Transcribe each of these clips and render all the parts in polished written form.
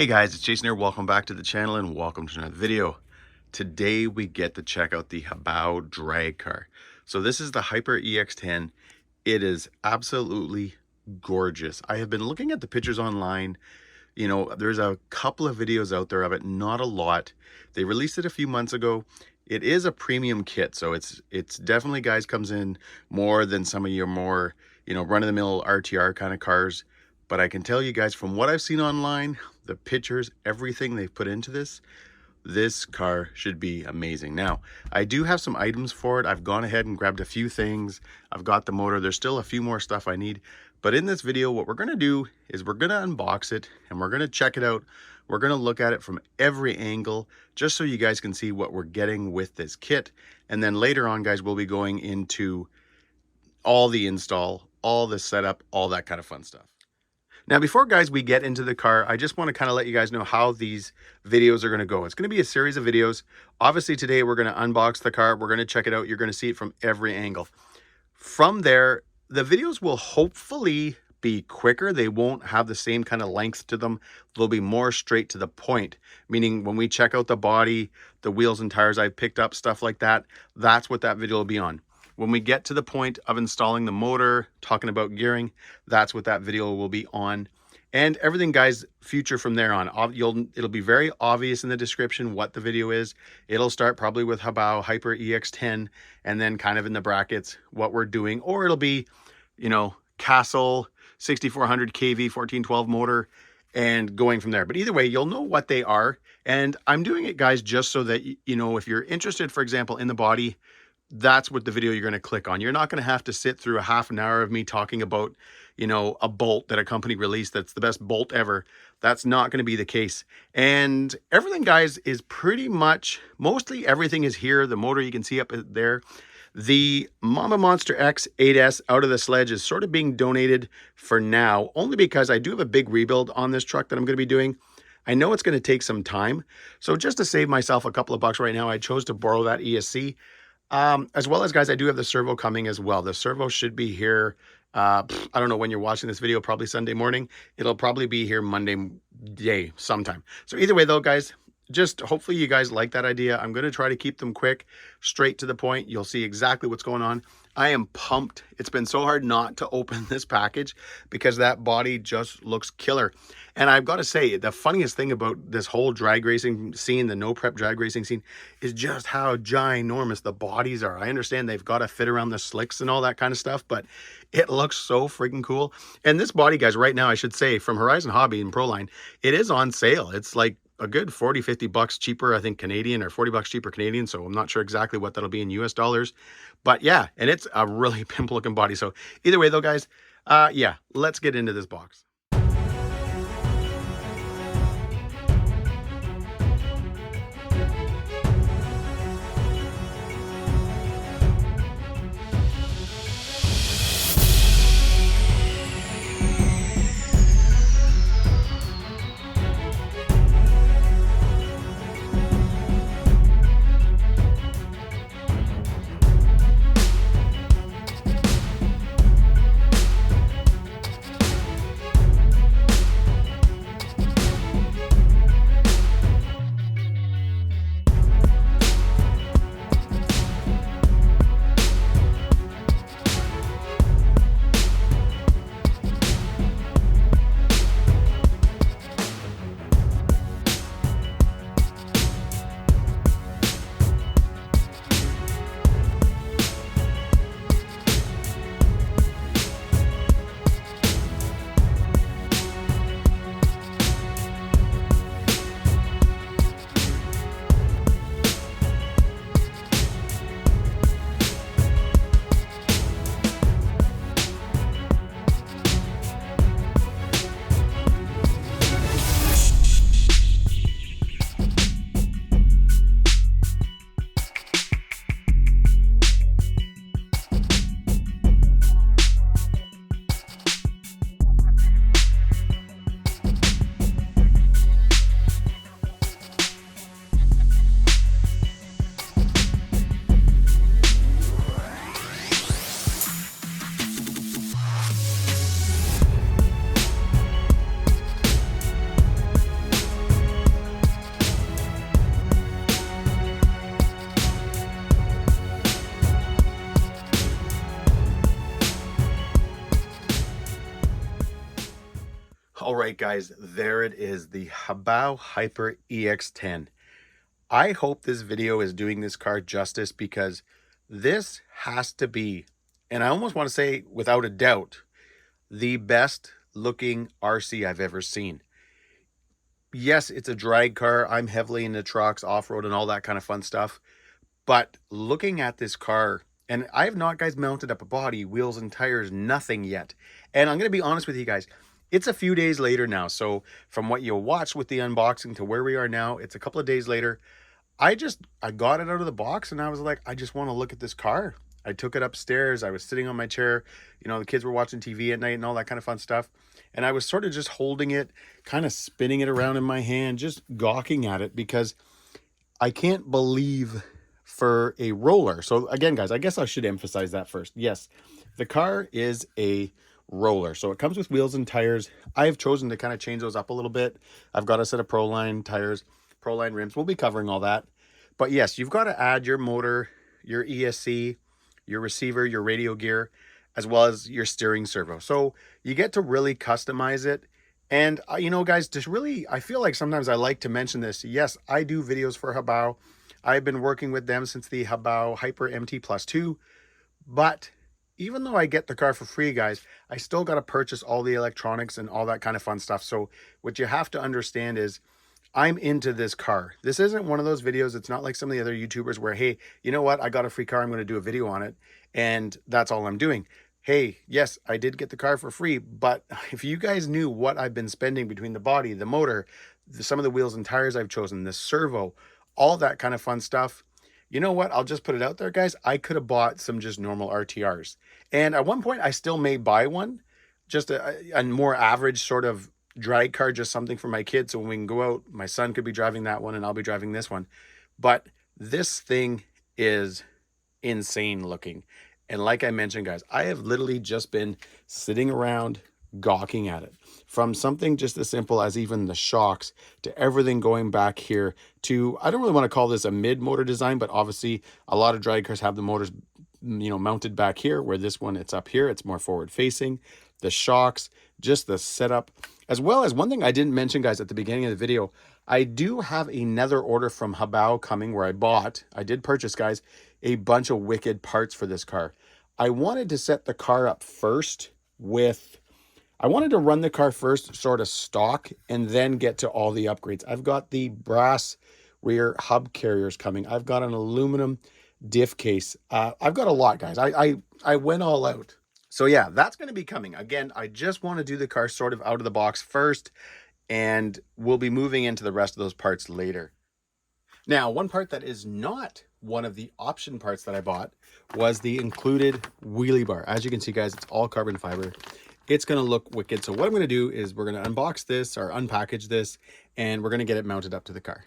Hey guys, it's Jason here. Welcome back to the channel and welcome to another video. Today we get to check out the Hobao drag car. So this is the Hyper EX10. It is absolutely gorgeous. I have been looking at the pictures online. You know, there's a couple of videos out there of it, not a lot. They released it a few months ago. It is a premium kit, so it's definitely, guys, comes in more than some of your more, run-of-the-mill RTR kind of cars. But I can tell you guys, from what I've seen online, the pictures, everything they've put into this car should be amazing. Now, I do have some items for it. I've gone ahead and grabbed a few things. I've got the motor. There's still a few more stuff I need. But in this video, what we're going to do is we're going to unbox it and we're going to check it out. We're going to look at it from every angle, just so you guys can see what we're getting with this kit. And then later on, guys, we'll be going into all the install, all the setup, all that kind of fun stuff. Now, before, guys, we get into the car, I just want to kind of let you guys know how these videos are going to go. It's going to be a series of videos. Obviously, today we're going to unbox the car. We're going to check it out. You're going to see it from every angle. From there, the videos will hopefully be quicker. They won't have the same kind of length to them. They'll be more straight to the point, meaning when we check out the body, the wheels and tires I've picked up, stuff like that, that's what that video will be on. When we get to the point of installing the motor, talking about gearing, that's what that video will be on. And everything, guys, future from there on. It'll be very obvious in the description what the video is. It'll start probably with Hobao Hyper EX10 and then kind of in the brackets what we're doing. Or it'll be, Castle 6400 kV 1412 motor and going from there. But either way, you'll know what they are. And I'm doing it, guys, just so that, if you're interested, for example, in the body, that's what the video you're going to click on. You're not going to have to sit through a half an hour of me talking about, a bolt that a company released that's the best bolt ever. That's not going to be the case. And everything, guys, is pretty much, mostly everything is here. The motor you can see up there. The Mama Monster X 8S out of the sledge is sort of being donated for now, only because I do have a big rebuild on this truck that I'm going to be doing. I know it's going to take some time. So just to save myself a couple of bucks right now, I chose to borrow that ESC. As well as, guys, I do have the servo coming as well. The servo should be here. I don't know when you're watching this video, probably Sunday morning. It'll probably be here Monday day sometime. So either way, though, guys, just hopefully you guys like that idea. I'm going to try to keep them quick, straight to the point. You'll see exactly what's going on. I am pumped. It's been so hard not to open this package because that body just looks killer. And I've got to say, the funniest thing about this whole drag racing scene, the no prep drag racing scene, is just how ginormous the bodies are. I understand they've got to fit around the slicks and all that kind of stuff, but it looks so freaking cool. And this body, guys, right now, I should say, from Horizon Hobby and Proline, it is on sale. It's like a good 40, 50 bucks cheaper, I think, Canadian, or 40 bucks cheaper Canadian. So I'm not sure exactly what that'll be in US dollars. But yeah, and it's a really pimp looking body. So either way, though, guys, yeah, let's get into this box. right, guys, there it is, the Hobao Hyper EX10. I hope this video is doing this car justice, because this has to be, and I almost want to say without a doubt, the best looking RC I've ever seen. Yes, it's a drag car. I'm heavily into trucks, off-road, and all that kind of fun stuff. But looking at this car, and I have not, guys, mounted up a body, wheels and tires, nothing yet. And I'm going to be honest with you guys, it's a few days later now. So from what you watched with the unboxing to where we are now, it's a couple of days later. I got it out of the box and I was like, I just want to look at this car. I took it upstairs. I was sitting on my chair. You know, the kids were watching TV at night and all that kind of fun stuff. And I was sort of just holding it, kind of spinning it around in my hand, just gawking at it, because I can't believe for a roller. So again, guys, I guess I should emphasize that first. Yes, the car is a roller. So it comes with wheels and tires. I have chosen to kind of change those up a little bit. I've got a set of Proline tires, Proline rims. We'll be covering all that. But yes, you've got to add your motor, your ESC, your receiver, your radio gear, as well as your steering servo. So you get to really customize it. And you know, guys, just really, I feel like sometimes I like to mention this. Yes, I do videos for Hobao. I've been working with them since the Hobao Hyper MT Plus 2. But even though I get the car for free, guys, I still got to purchase all the electronics and all that kind of fun stuff. So what you have to understand is, I'm into this car. This isn't one of those videos. It's not like some of the other YouTubers where, hey, you know what? I got a free car. I'm going to do a video on it. And that's all I'm doing. Hey, yes, I did get the car for free. But if you guys knew what I've been spending between the body, the motor, some of the wheels and tires I've chosen, the servo, all that kind of fun stuff, you know what? I'll just put it out there, guys. I could have bought some just normal RTRs. And at one point, I still may buy one, just a more average sort of drag car, just something for my kids, so when we can go out, my son could be driving that one and I'll be driving this one. But this thing is insane looking. And like I mentioned, guys, I have literally just been sitting around gawking at it, from something just as simple as even the shocks to everything going back here to, I don't really want to call this a mid motor design, but obviously a lot of drag cars have the motors, you know, mounted back here, where this one, it's up here, it's more forward facing. The shocks, just the setup, as well as one thing I didn't mention, guys, at the beginning of the video, I do have another order from Hobao coming, where I did purchase, guys, a bunch of wicked parts for this car. I wanted to set the car up first I wanted to run the car first sort of stock, and then get to all the upgrades. I've got the brass rear hub carriers coming. I've got an aluminum diff case. I've got a lot, guys. I went all out. So yeah, that's going to be coming. Again, I just want to do the car sort of out of the box first, and we'll be moving into the rest of those parts later. Now, one part that is not one of the option parts that I bought was the included wheelie bar. As you can see, guys, it's all carbon fiber. It's going to look wicked. So what I'm going to do is we're going to unbox this or unpackage this, and we're going to get it mounted up to the car.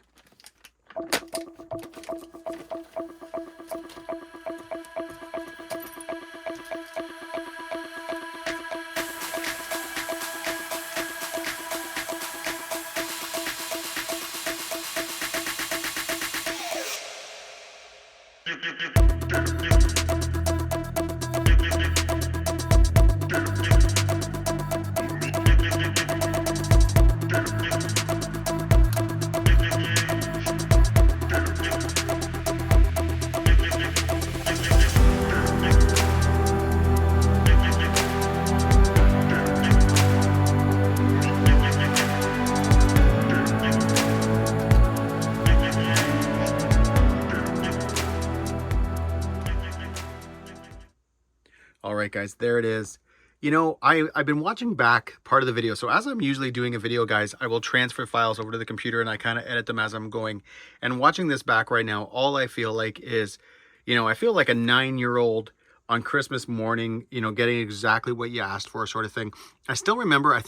All right, guys, there it is. You know, I've been watching back part of the video. So as I'm usually doing a video, guys, I will transfer files over to the computer and I kind of edit them as I'm going. And watching this back right now, all I feel like is, you know, I feel like a 9-year-old on Christmas morning, you know, getting exactly what you asked for, sort of thing. I still remember, I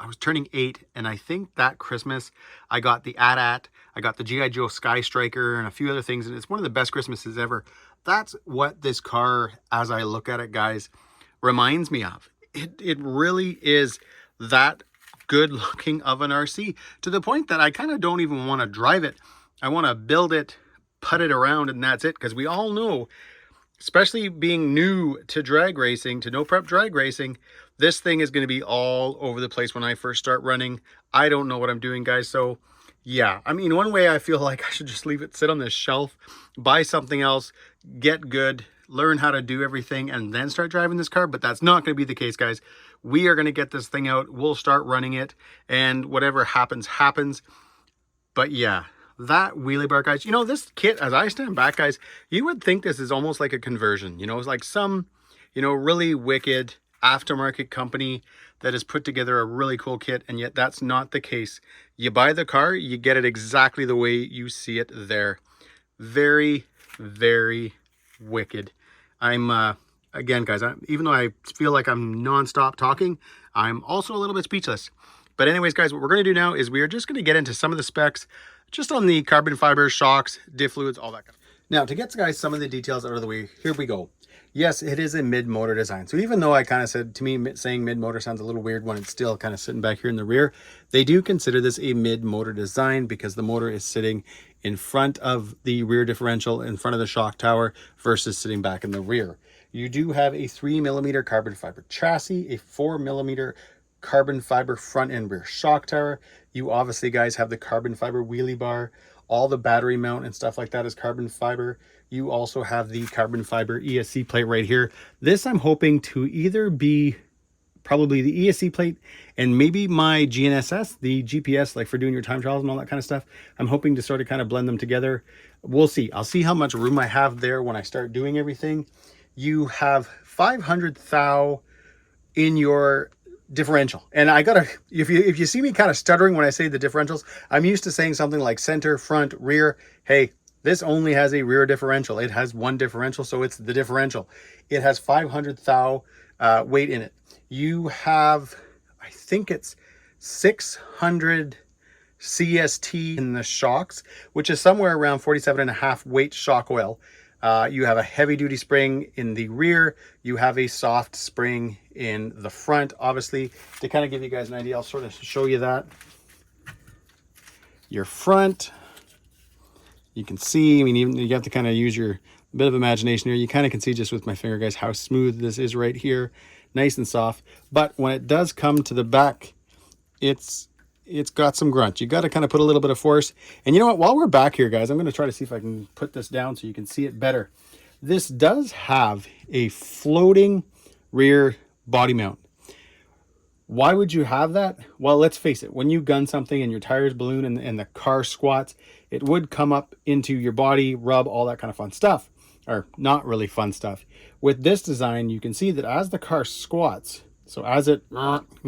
was turning 8, and I think that Christmas I got the AT-AT, I got the G.I. Joe Sky Striker, and a few other things, and it's one of the best Christmases ever. That's what this car, as I look at it, guys, reminds me of. It really is that good looking of an RC, to the point that I kind of don't even want to drive it. I want to build it, put it around, and that's it. Because we all know, especially being new to drag racing, to no prep drag racing, This thing is going to be all over the place when I first start running. I don't know what I'm doing, guys. So yeah, I mean, one way I feel like I should just leave it sit on this shelf, buy something else, get good, learn how to do everything, and then start driving this car. But that's not going to be the case, guys. We are going to get this thing out. We'll start running it, and whatever happens, happens. But yeah, that wheelie bar, guys, you know, this kit, as I stand back, guys, you would think this is almost like a conversion. You know, it's like some, you know, really wicked aftermarket company that has put together a really cool kit, and yet that's not the case. You buy the car, you get it exactly the way you see it there. Very, very wicked. I'm again, guys, even though I feel like I'm non-stop talking, I'm also a little bit speechless. But anyways, guys, what we're going to do now is we are just going to get into some of the specs just on the carbon fiber, shocks, diff fluids, all that kind of stuff. Now, to get, guys, some of the details out of the way, here we go. Yes, it is a mid-motor design. So even though I kind of said, to me, saying mid-motor sounds a little weird when it's still kind of sitting back here in the rear, they do consider this a mid-motor design because the motor is sitting in front of the rear differential, in front of the shock tower, versus sitting back in the rear. You do have a 3mm carbon fiber chassis, a 4mm carbon fiber front and rear shock tower. You obviously, guys, have the carbon fiber wheelie bar. All the battery mount and stuff like that is carbon fiber. You also have the carbon fiber ESC plate right here. This I'm hoping to either be probably the ESC plate and maybe my GNSS, the GPS, like for doing your time trials and all that kind of stuff. I'm hoping to sort of kind of blend them together. We'll see. I'll see how much room I have there when I start doing everything. You have 500 thou in your differential, and I gotta, if you see me kind of stuttering when I say the differentials, I'm used to saying something like center, front, rear. Hey, this only has a rear differential. It has one differential, so it's the differential. It has 500 thou weight in it. You have, I think it's 600 CST in the shocks, which is somewhere around 47.5 weight shock oil. You have a heavy duty spring in the rear. You have a soft spring in the front. Obviously, to kind of give you guys an idea, I'll sort of show you that. Your front, you can see, I mean, even you have to kind of use your bit of imagination here. You kind of can see just with my finger, guys, how smooth this is right here. Nice and soft. But when it does come to the back, it's got some grunt. You got to kind of put a little bit of force. And you know what? While we're back here, guys, I'm going to try to see if I can put this down so you can see it better. This does have a floating rear body mount. Why would you have that? Well, let's face it. When you gun something and your tires balloon and the car squats, it would come up into your body, rub, all that kind of fun stuff. Or not really fun stuff. With this design, you can see that as the car squats, so as it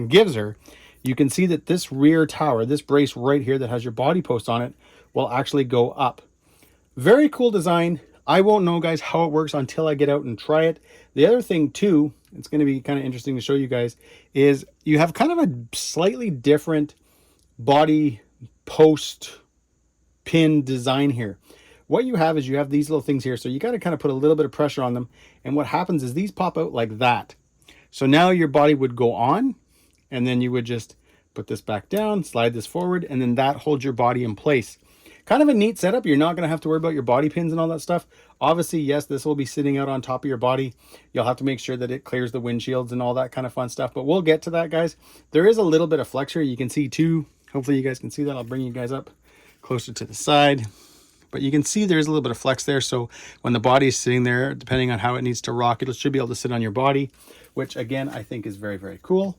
gives her, you can see that this rear tower, this brace right here that has your body post on it, will actually go up. Very cool design. I won't know, guys, how it works until I get out and try it. The other thing too, it's going to be kind of interesting to show you guys, is you have kind of a slightly different body post pin design here. What you have is you have these little things here, so you got to kind of put a little bit of pressure on them, and what happens is these pop out like that. So now your body would go on, and then you would just put this back down, slide this forward, and then that holds your body in place. Kind of a neat setup. You're not going to have to worry about your body pins and all that stuff. Obviously, yes, this will be sitting out on top of your body. You'll have to make sure that it clears the windshields and all that kind of fun stuff, but we'll get to that, guys. There is a little bit of flex here. You can see too. Hopefully you guys can see that. I'll bring you guys up closer to the side. But you can see there's a little bit of flex there. So when the body is sitting there, depending on how it needs to rock, it should be able to sit on your body, which again, I think is very, very cool.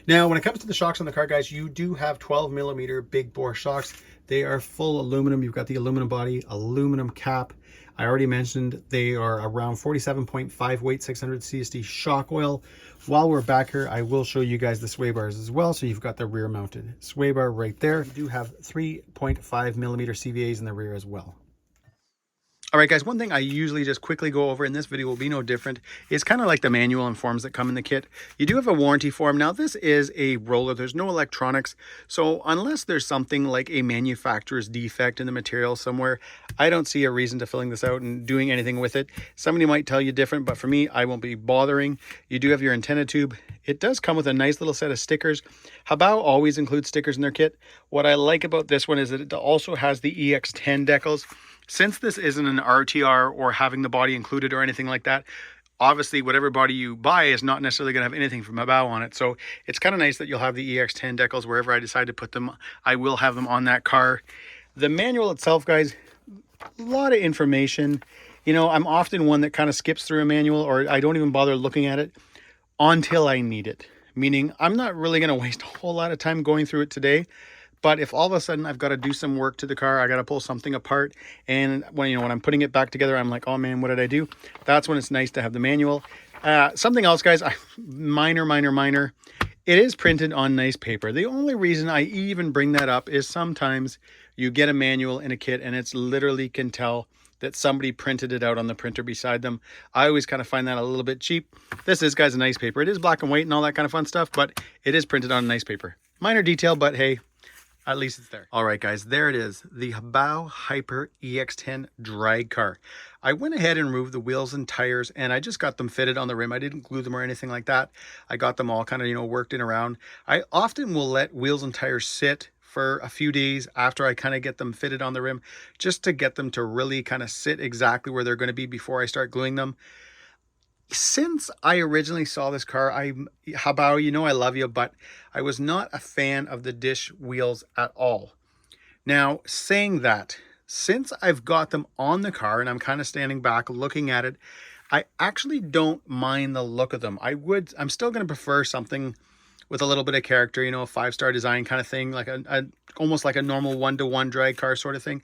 Now, when it comes to the shocks on the car, guys, you do have 12mm big bore shocks. They are full aluminum. You've got the aluminum body, aluminum cap. I already mentioned they are around 47.5 weight, 600 CST shock oil. While we're back here, I will show you guys the sway bars as well. So you've got the rear mounted sway bar right there. You do have 3.5mm CVAs in the rear as well. All right, guys, one thing I usually just quickly go over, and this video will be no different, is kind of like the manual and forms that come in the kit. You do have a warranty form. Now, this is a roller. There's no electronics. So unless there's something like a manufacturer's defect in the material somewhere, I don't see a reason to filling this out and doing anything with it. Somebody might tell you different, but for me, I won't be bothering. You do have your antenna tube. It does come with a nice little set of stickers. Hobao always includes stickers in their kit. What I like about this one is that it also has the EX10 decals. Since this isn't an RTR or having the body included or anything like that, obviously whatever body you buy is not necessarily going to have anything from Hobao on it. So it's kind of nice that you'll have the EX10 decals wherever I decide to put them. I will have them on that car. The manual itself, guys, a lot of information. You know, I'm often one that kind of skips through a manual, or I don't even bother looking at it until I need it. Meaning I'm not really going to waste a whole lot of time going through it today. But if all of a sudden I've got to do some work to the car, I got to pull something apart, and when I'm putting it back together, I'm like, oh man, what did I do? That's when it's nice to have the manual. Something else, guys, minor. It is printed on nice paper. The only reason I even bring that up is sometimes you get a manual in a kit and it's literally can tell that somebody printed it out on the printer beside them. I always kind of find that a little bit cheap. This is, guys, a nice paper. It is black and white and all that kind of fun stuff, but it is printed on nice paper. Minor detail, but hey, at least it's there. All right, guys, there it is. The Hobao Hyper EX10 drag car. I went ahead and removed the wheels and tires, and I just got them fitted on the rim. I didn't glue them or anything like that. I got them all kind of, worked in around. I often will let wheels and tires sit for a few days after I kind of get them fitted on the rim, just to get them to really kind of sit exactly where they're going to be before I start gluing them. Since I originally saw this car, Hobao, I love you, but I was not a fan of the dish wheels at all. Now, saying that, since I've got them on the car and I'm kind of standing back looking at it, I actually don't mind the look of them. I'm still going to prefer something with a little bit of character, a 5-star design kind of thing, like almost like a normal 1-to-1 drag car sort of thing.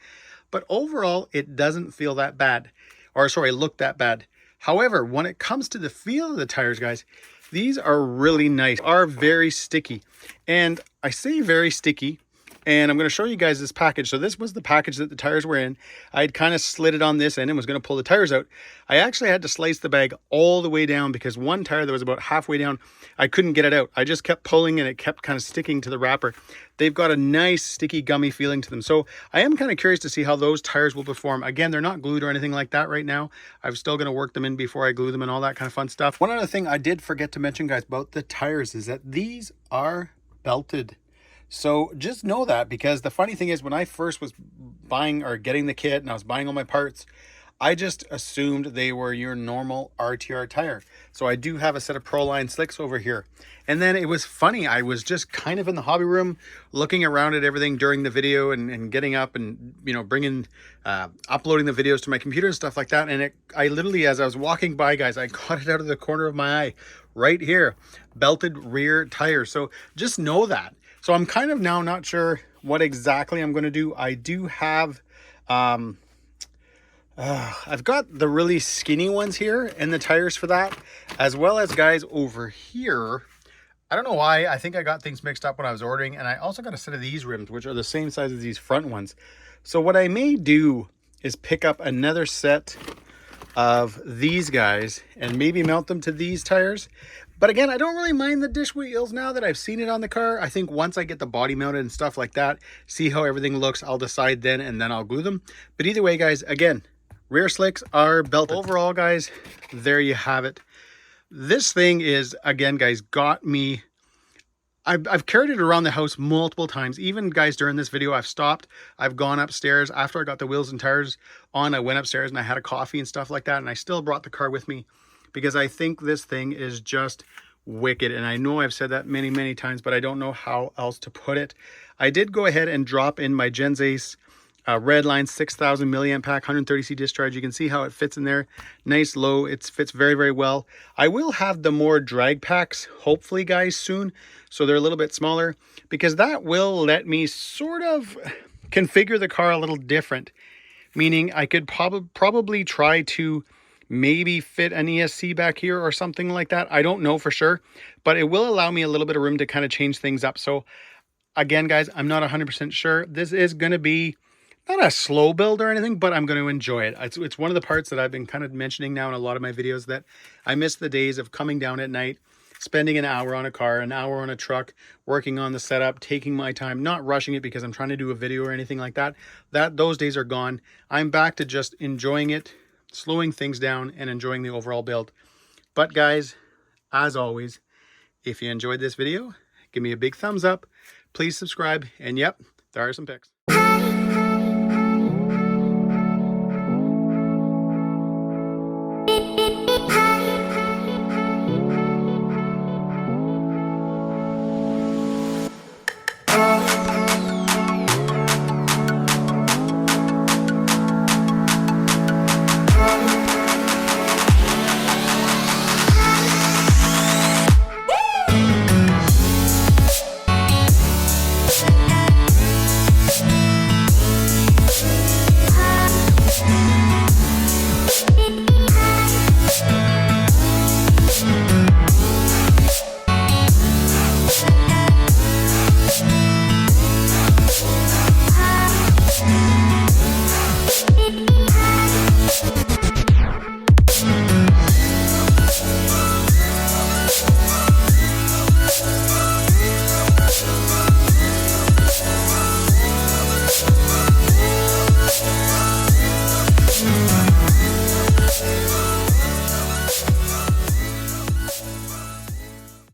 But overall, it doesn't feel that bad, look that bad. However, when it comes to the feel of the tires, guys, these are really nice, are very sticky. And I say very sticky, and I'm going to show you guys this package. So this was the package that the tires were in. I had kind of slid it on this end and was going to pull the tires out. I actually had to slice the bag all the way down because one tire that was about halfway down, I couldn't get it out. I just kept pulling and it kept kind of sticking to the wrapper. They've got a nice sticky gummy feeling to them. So I am kind of curious to see how those tires will perform. Again, they're not glued or anything like that right now. I'm still going to work them in before I glue them and all that kind of fun stuff. One other thing I did forget to mention, guys, about the tires is that these are belted. So just know that, because the funny thing is, when I first was buying or getting the kit and I was buying all my parts, I just assumed they were your normal RTR tire. So I do have a set of Proline slicks over here. And then it was funny, I was just kind of in the hobby room looking around at everything during the video and getting up and, bringing, uploading the videos to my computer and stuff like that. And I literally, as I was walking by, guys, I caught it out of the corner of my eye right here, belted rear tires. So just know that. So I'm kind of now not sure what exactly I'm going to do. I do have, I've got the really skinny ones here and the tires for that, as well as, guys, over here. I don't know why. I think I got things mixed up when I was ordering. And I also got a set of these rims, which are the same size as these front ones. So what I may do is pick up another set of these guys and maybe mount them to these tires. But again, I don't really mind the dish wheels now that I've seen it on the car. I think once I get the body mounted and stuff like that, see how everything looks, I'll decide then, and then I'll glue them. But either way, guys, again, rear slicks are belted. Overall, guys, there you have it. This thing is, again, guys, got me. I've carried it around the house multiple times. Even, guys, during this video, I've stopped. I've gone upstairs. After I got the wheels and tires on, I went upstairs and I had a coffee and stuff like that. And I still brought the car with me, because I think this thing is just wicked. And I know I've said that many, many times, but I don't know how else to put it. I did go ahead and drop in my Gens Ace Redline 6000 milliamp pack, 130C discharge. You can see how it fits in there. Nice low. It fits very, very well. I will have the more drag packs, hopefully, guys, soon. So they're a little bit smaller, because that will let me sort of configure the car a little different. Meaning I could probably try to maybe fit an ESC back here or something like that. I don't know for sure, but it will allow me a little bit of room to kind of change things up. So again, guys, I'm not 100% sure. This is going to be not a slow build or anything, but I'm going to enjoy it. It's one of the parts that I've been kind of mentioning now in a lot of my videos, that I miss the days of coming down at night, spending an hour on a car, an hour on a truck, working on the setup, taking my time, not rushing it because I'm trying to do a video or anything like that. Those days are gone. I'm back to just enjoying it, slowing things down, and enjoying the overall build. But guys, as always, if you enjoyed this video, give me a big thumbs up, please subscribe, and yep, there are some pics.